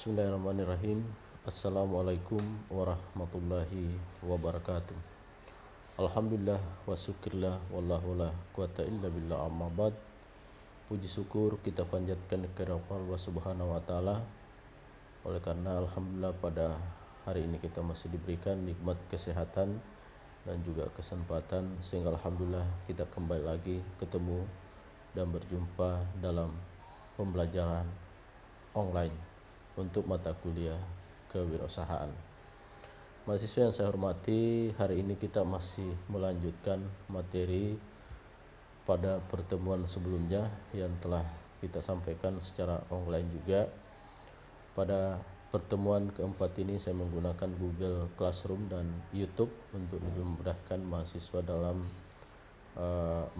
Bismillahirrahmanirrahim. Assalamualaikum warahmatullahi wabarakatuh. Alhamdulillah wa syukurillah wallahu la quwata illa billah, amma ba'd. Puji syukur kita panjatkan kepada Allah Subhanahu wa taala. Oleh karena alhamdulillah pada hari ini kita masih diberikan nikmat kesehatan dan juga kesempatan, sehingga alhamdulillah kita kembali lagi ketemu dan berjumpa dalam pembelajaran online untuk mata kuliah kewirausahaan. Mahasiswa yang saya hormati, hari ini kita masih melanjutkan materi pada pertemuan sebelumnya yang telah kita sampaikan secara online juga. Pada pertemuan keempat ini saya menggunakan Google Classroom dan YouTube untuk memudahkan mahasiswa dalam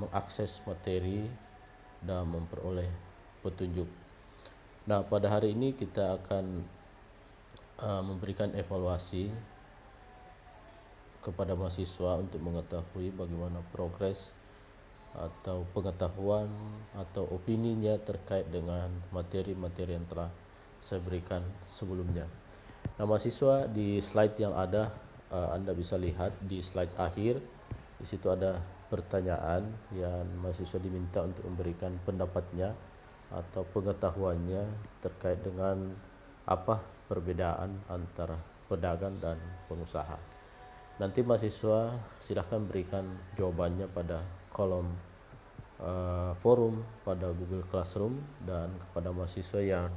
mengakses materi dan memperoleh petunjuk. Nah, pada hari ini kita akan memberikan evaluasi kepada mahasiswa untuk mengetahui bagaimana progres atau pengetahuan atau opininya terkait dengan materi-materi yang telah saya berikan sebelumnya. Nah, mahasiswa, di slide yang ada Anda bisa lihat di slide akhir, di situ ada pertanyaan yang mahasiswa diminta untuk memberikan pendapatnya atau pengetahuannya terkait dengan apa perbedaan antara pedagang dan pengusaha. Nanti mahasiswa silahkan berikan jawabannya pada kolom forum pada Google Classroom, dan kepada mahasiswa yang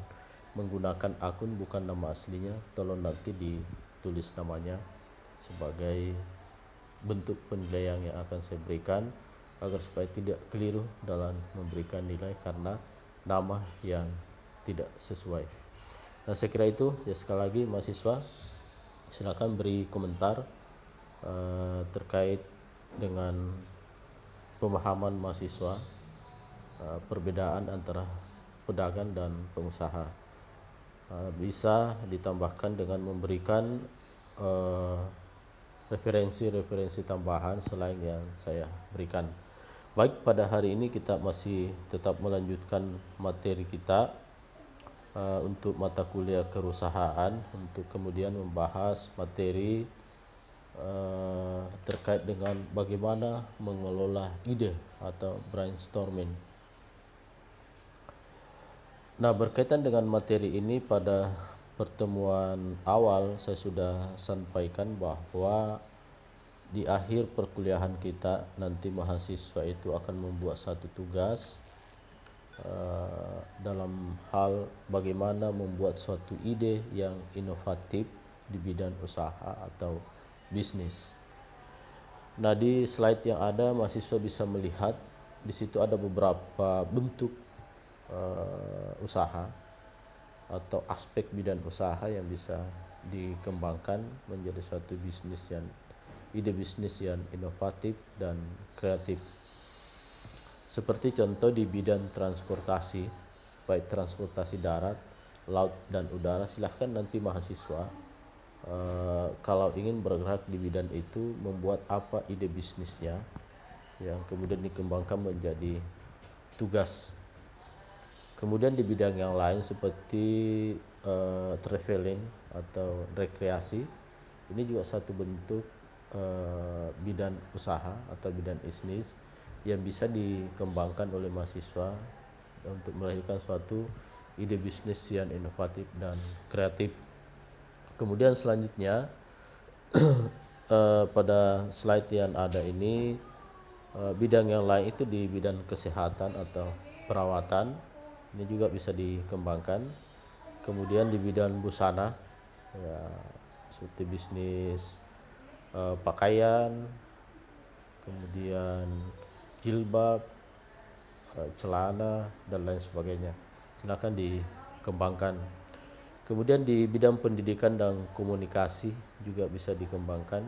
menggunakan akun bukan nama aslinya, tolong nanti ditulis namanya sebagai bentuk penilaian yang akan saya berikan, agar supaya tidak keliru dalam memberikan nilai karena nama yang tidak sesuai. Nah, saya kira itu ya. Sekali lagi mahasiswa silakan beri komentar terkait dengan pemahaman mahasiswa perbedaan antara pedagang dan pengusaha. Bisa ditambahkan dengan memberikan referensi-referensi tambahan selain yang saya berikan. Baik, pada hari ini kita masih tetap melanjutkan materi kita untuk mata kuliah kewirausahaan, untuk kemudian membahas materi terkait dengan bagaimana mengelola ide atau brainstorming. Nah, berkaitan dengan materi ini, pada pertemuan awal saya sudah sampaikan bahwa di akhir perkuliahan kita nanti mahasiswa itu akan membuat satu tugas dalam hal bagaimana membuat suatu ide yang inovatif di bidang usaha atau bisnis. Nah, di slide yang ada mahasiswa bisa melihat di situ ada beberapa bentuk usaha atau aspek bidang usaha yang bisa dikembangkan menjadi suatu bisnis yang ide bisnis yang inovatif dan kreatif. Seperti contoh di bidang transportasi, baik transportasi darat, laut, dan udara, silahkan nanti mahasiswa kalau ingin bergerak di bidang itu membuat apa ide bisnisnya yang kemudian dikembangkan menjadi tugas. Kemudian di bidang yang lain seperti traveling atau rekreasi, ini juga satu bentuk bidang usaha atau bidang bisnis yang bisa dikembangkan oleh mahasiswa untuk melahirkan suatu ide bisnis yang inovatif dan kreatif. Kemudian selanjutnya pada slide yang ada ini bidang yang lain itu di bidang kesehatan atau perawatan, ini juga bisa dikembangkan. Kemudian di bidang busana ya, seperti bisnis pakaian, kemudian jilbab, celana, dan lain sebagainya, silakan dikembangkan. Kemudian di bidang pendidikan dan komunikasi juga bisa dikembangkan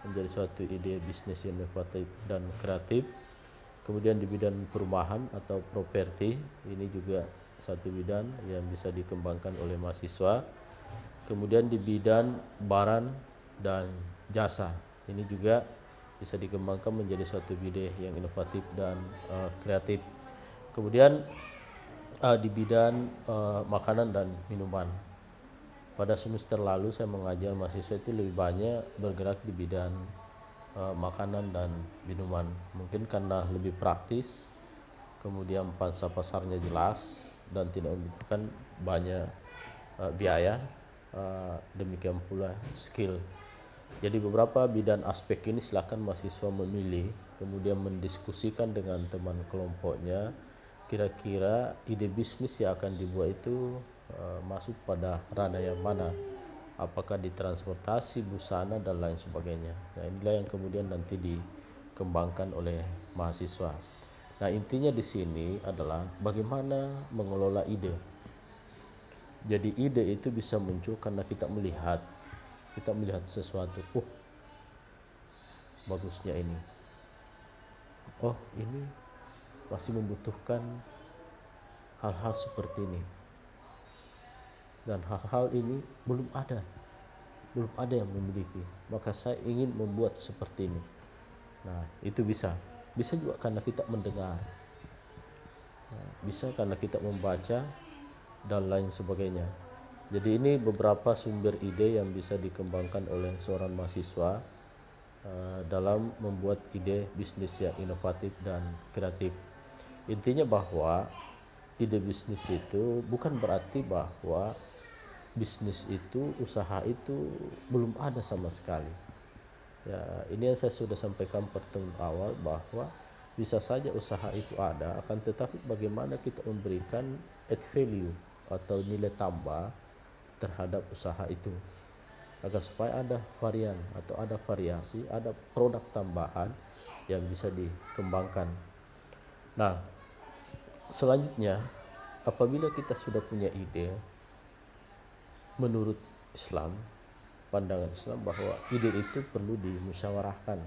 menjadi suatu ide bisnis yang inovatif dan kreatif. Kemudian di bidang perumahan atau properti, ini juga satu bidang yang bisa dikembangkan oleh mahasiswa. Kemudian di bidang barang dan jasa, ini juga bisa dikembangkan menjadi suatu ide yang inovatif dan kreatif. Kemudian di bidang makanan dan minuman, Pada semester lalu saya mengajar mahasiswa itu lebih banyak bergerak di bidang makanan dan minuman. Mungkin karena lebih praktis, kemudian pangsa pasarnya jelas dan tidak membutuhkan banyak biaya, demikian pula skill. Jadi beberapa bidang aspek ini silakan mahasiswa memilih, kemudian mendiskusikan dengan teman kelompoknya, kira-kira ide bisnis yang akan dibuat itu masuk pada ranah yang mana, apakah di transportasi, busana dan lain sebagainya. Nah, inilah yang kemudian nanti dikembangkan oleh mahasiswa. Nah, intinya di sini adalah bagaimana mengelola ide. Jadi ide itu bisa muncul karena kita melihat sesuatu, bagusnya ini, ini masih membutuhkan hal-hal seperti ini, dan hal-hal ini belum ada yang memiliki, maka saya ingin membuat seperti ini. Nah, itu bisa juga karena kita mendengar, bisa karena kita membaca dan lain sebagainya. Jadi ini beberapa sumber ide yang bisa dikembangkan oleh seorang mahasiswa dalam membuat ide bisnis yang inovatif dan kreatif. Intinya bahwa ide bisnis itu bukan berarti bahwa bisnis itu, usaha itu belum ada sama sekali. Ya, ini yang saya sudah sampaikan pertemuan awal, bahwa bisa saja usaha itu ada, akan tetapi bagaimana kita memberikan add value atau nilai tambah terhadap usaha itu, agar supaya ada varian atau ada variasi, ada produk tambahan yang bisa dikembangkan. Nah, selanjutnya, apabila kita sudah punya ide, menurut Islam, pandangan Islam, bahwa ide itu perlu dimusyawarahkan,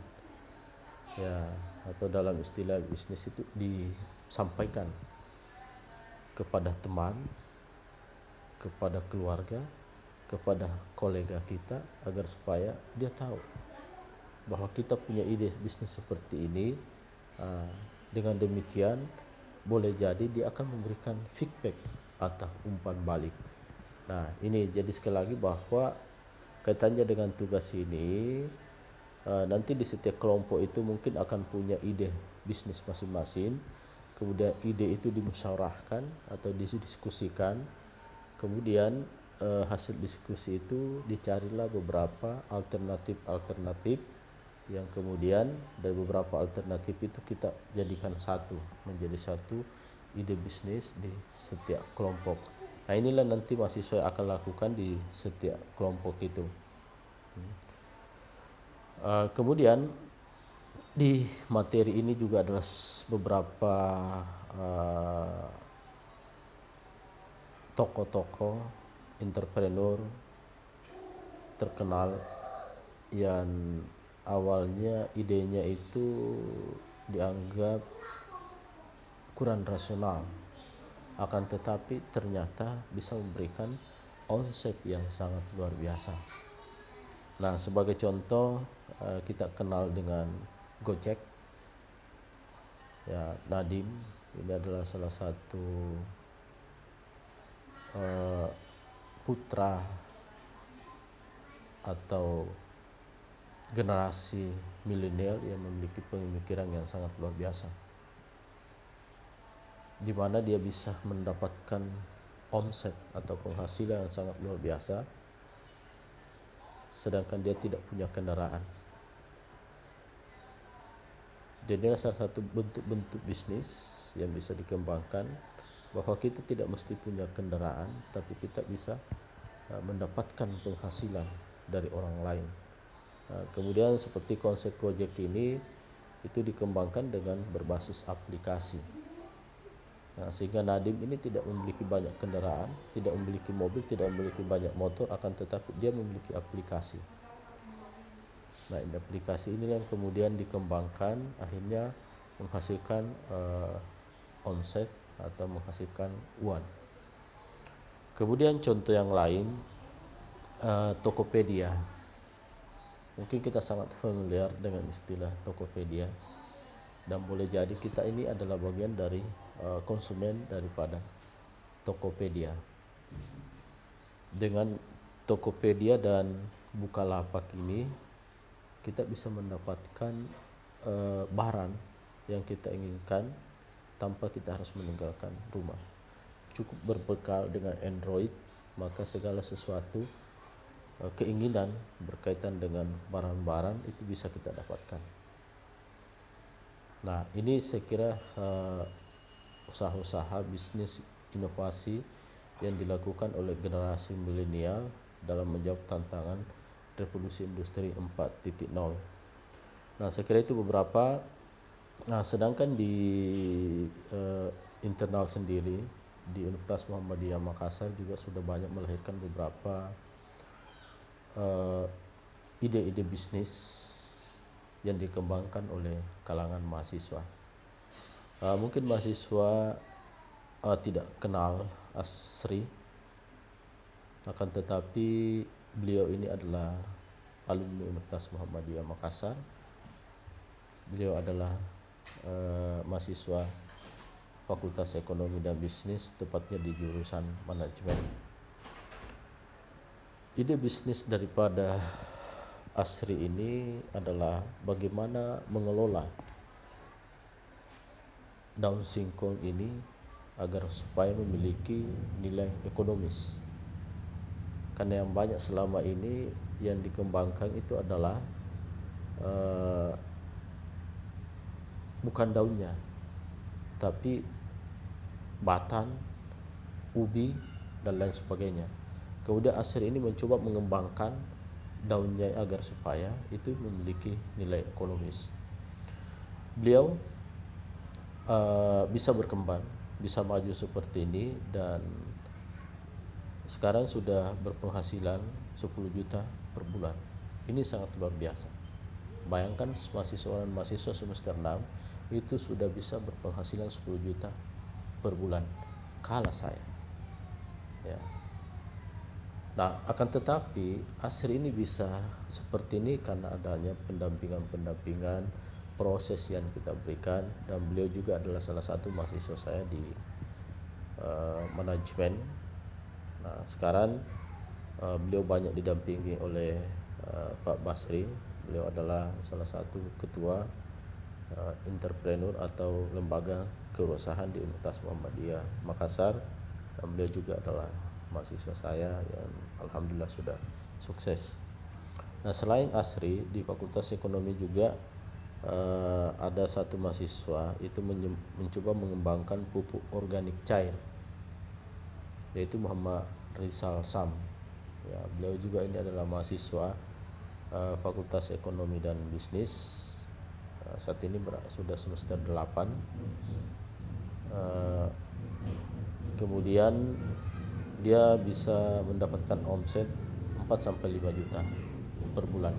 ya, atau dalam istilah bisnis itu disampaikan kepada teman, kepada keluarga, kepada kolega kita, agar supaya dia tahu bahwa kita punya ide bisnis seperti ini. Dengan demikian boleh jadi dia akan memberikan feedback atau umpan balik. Nah, ini jadi sekali lagi bahwa kaitannya dengan tugas ini, nanti di setiap kelompok itu mungkin akan punya ide bisnis masing-masing, kemudian ide itu dimusyawarahkan atau didiskusikan, kemudian hasil diskusi itu dicarilah beberapa alternatif yang kemudian dari beberapa alternatif itu kita jadikan menjadi satu ide bisnis di setiap kelompok. Nah, inilah nanti mahasiswa akan lakukan di setiap kelompok itu. Kemudian di materi ini juga adalah beberapa tokoh-tokoh entrepreneur terkenal yang awalnya idenya itu dianggap kurang rasional, akan tetapi ternyata bisa memberikan konsep yang sangat luar biasa. Nah, sebagai contoh, kita kenal dengan Gojek, ya, Nadiem. Ini adalah salah satu putra atau generasi milenial yang memiliki pemikiran yang sangat luar biasa, di mana dia bisa mendapatkan omset atau penghasilan yang sangat luar biasa, sedangkan dia tidak punya kendaraan. Jadi ini salah satu bentuk-bentuk bisnis yang bisa dikembangkan, bahwa kita tidak mesti punya kendaraan, tapi kita bisa mendapatkan penghasilan dari orang lain. Kemudian seperti konsep Gojek ini, itu dikembangkan dengan berbasis aplikasi. Sehingga Nadiem ini tidak memiliki banyak kendaraan, tidak memiliki mobil, tidak memiliki banyak motor, akan tetapi dia memiliki aplikasi. Nah, aplikasi ini yang kemudian dikembangkan, akhirnya menghasilkan omset atau menghasilkan uang. Kemudian contoh yang lain, Tokopedia. Mungkin kita sangat familiar dengan istilah Tokopedia, dan boleh jadi kita ini adalah bagian dari konsumen daripada Tokopedia. Dengan Tokopedia dan Bukalapak ini kita bisa mendapatkan barang yang kita inginkan tanpa kita harus meninggalkan rumah. Cukup berbekal dengan Android, maka segala sesuatu keinginan berkaitan dengan barang-barang itu bisa kita dapatkan. Nah, ini saya kira usaha-usaha bisnis inovasi yang dilakukan oleh generasi milenial dalam menjawab tantangan revolusi industri 4.0. Nah, saya kira itu beberapa. Nah, sedangkan di internal sendiri di Universitas Muhammadiyah Makassar juga sudah banyak melahirkan beberapa ide-ide bisnis yang dikembangkan oleh kalangan mahasiswa. Mungkin mahasiswa tidak kenal Asri, akan tetapi beliau ini adalah alumni Universitas Muhammadiyah Makassar. Beliau adalah mahasiswa Fakultas Ekonomi dan Bisnis, tepatnya di jurusan manajemen. Ide bisnis daripada Asri ini adalah bagaimana mengelola daun singkong ini agar supaya memiliki nilai ekonomis. Karena yang banyak selama ini yang dikembangkan itu adalah bukan daunnya, tapi batang, ubi, dan lain sebagainya. Kemudian Asri ini mencoba mengembangkan daunnya agar supaya itu memiliki nilai ekonomis. Beliau bisa berkembang, bisa maju seperti ini, dan sekarang sudah berpenghasilan 10 juta per bulan. Ini sangat luar biasa. Bayangkan seorang mahasiswa semester 6 itu sudah bisa berpenghasilan 10 juta per bulan, kalah saya. Ya. Nah, akan tetapi Asri ini bisa seperti ini karena adanya pendampingan, proses yang kita berikan, dan beliau juga adalah salah satu mahasiswa saya di manajemen. Nah, sekarang beliau banyak didampingi oleh Pak Basri. Beliau adalah salah satu ketua entrepreneur atau lembaga kewirausahaan di Universitas Muhammadiyah Makassar, dan beliau juga adalah mahasiswa saya yang alhamdulillah sudah sukses. Nah, selain Asri, di Fakultas Ekonomi juga ada satu mahasiswa itu mencoba mengembangkan pupuk organik cair, yaitu Muhammad Rizal Sam. Ya, beliau juga ini adalah mahasiswa Fakultas Ekonomi dan Bisnis. Saat ini sudah semester 8. Kemudian dia bisa mendapatkan omset 4-5 juta per bulan.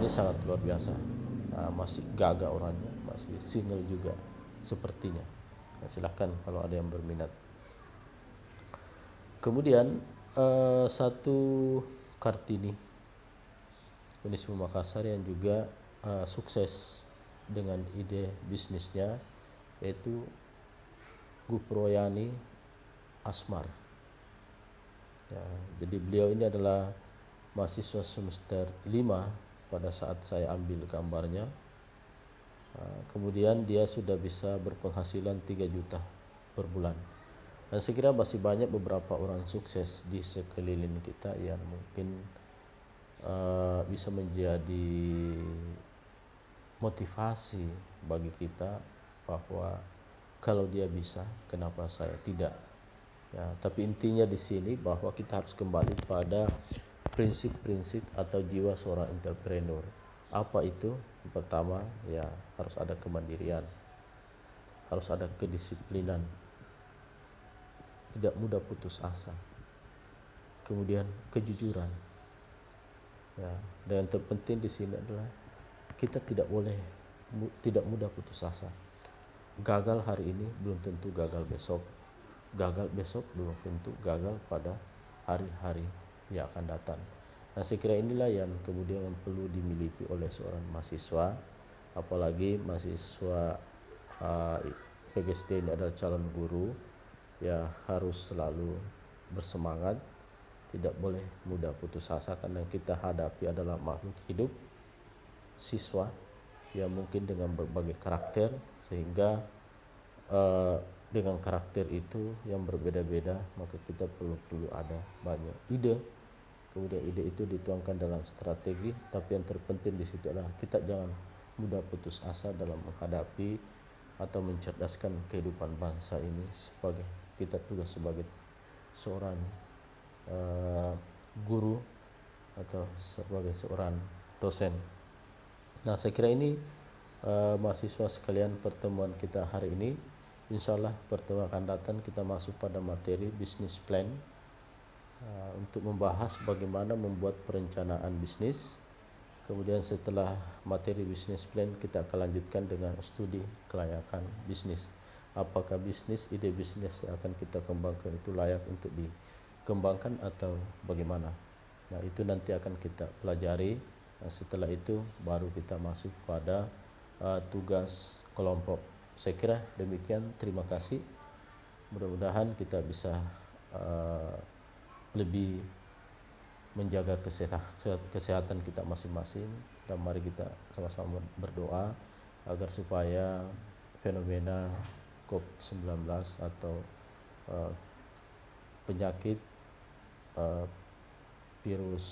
Ini sangat luar biasa. Masih gagah orangnya, masih single juga sepertinya. Nah, silahkan kalau ada yang berminat. Kemudian satu Kartini Unisma Makassar yang juga sukses dengan ide bisnisnya, yaitu Guproyani Asmar. Ya, jadi beliau ini adalah mahasiswa semester 5 pada saat saya ambil gambarnya. Kemudian dia sudah bisa berpenghasilan 3 juta per bulan. Dan saya kira masih banyak beberapa orang sukses di sekeliling kita yang mungkin bisa menjadi motivasi bagi kita bahwa kalau dia bisa, kenapa saya tidak? Ya, tapi intinya di sini bahwa kita harus kembali pada prinsip-prinsip atau jiwa seorang entrepreneur. Apa itu? Yang pertama, ya harus ada kemandirian, harus ada kedisiplinan, tidak mudah putus asa, kemudian kejujuran. Ya, dan yang terpenting di sini adalah kita tidak mudah putus asa. Gagal hari ini belum tentu gagal besok. Gagal besok belum tentu gagal pada hari-hari yang akan datang. Nah, saya kira inilah yang kemudian yang perlu dimiliki oleh seorang mahasiswa, apalagi mahasiswa PGSD ini adalah calon guru, ya harus selalu bersemangat tidak boleh mudah putus asa karena kita hadapi adalah makhluk hidup, siswa yang mungkin dengan berbagai karakter, sehingga dengan karakter itu yang berbeda-beda maka kita perlu ada banyak ide. Kemudian ide itu dituangkan dalam strategi, tapi yang terpenting di situ adalah kita jangan mudah putus asa dalam menghadapi atau mencerdaskan kehidupan bangsa ini sebagai kita tugas sebagai seorang guru atau sebagai seorang dosen. Nah, saya kira ini mahasiswa sekalian pertemuan kita hari ini. Insyaallah pertemuan akan datang kita masuk pada materi business plan untuk membahas bagaimana membuat perencanaan bisnis. Kemudian setelah materi business plan kita akan lanjutkan dengan studi kelayakan bisnis. Apakah bisnis, ide bisnis yang akan kita kembangkan itu layak untuk dikembangkan atau bagaimana. Nah, itu nanti akan kita pelajari. Nah, setelah itu baru kita masuk pada tugas kelompok. Saya kira demikian, terima kasih. Mudah-mudahan kita bisa lebih menjaga kesehatan kita masing-masing, dan mari kita sama-sama berdoa agar supaya fenomena COVID-19 atau penyakit virus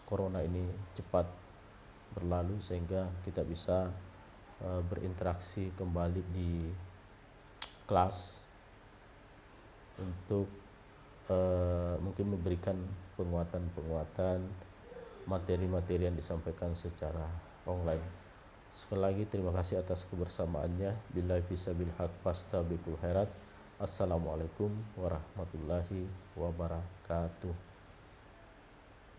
corona ini cepat berlalu sehingga kita bisa berinteraksi kembali di kelas untuk mungkin memberikan penguatan materi-materi yang disampaikan secara online. Sekali lagi terima kasih atas kebersamaannya. Billahi fisabil haq fastabiqul khairat. Assalamualaikum warahmatullahi wabarakatuh.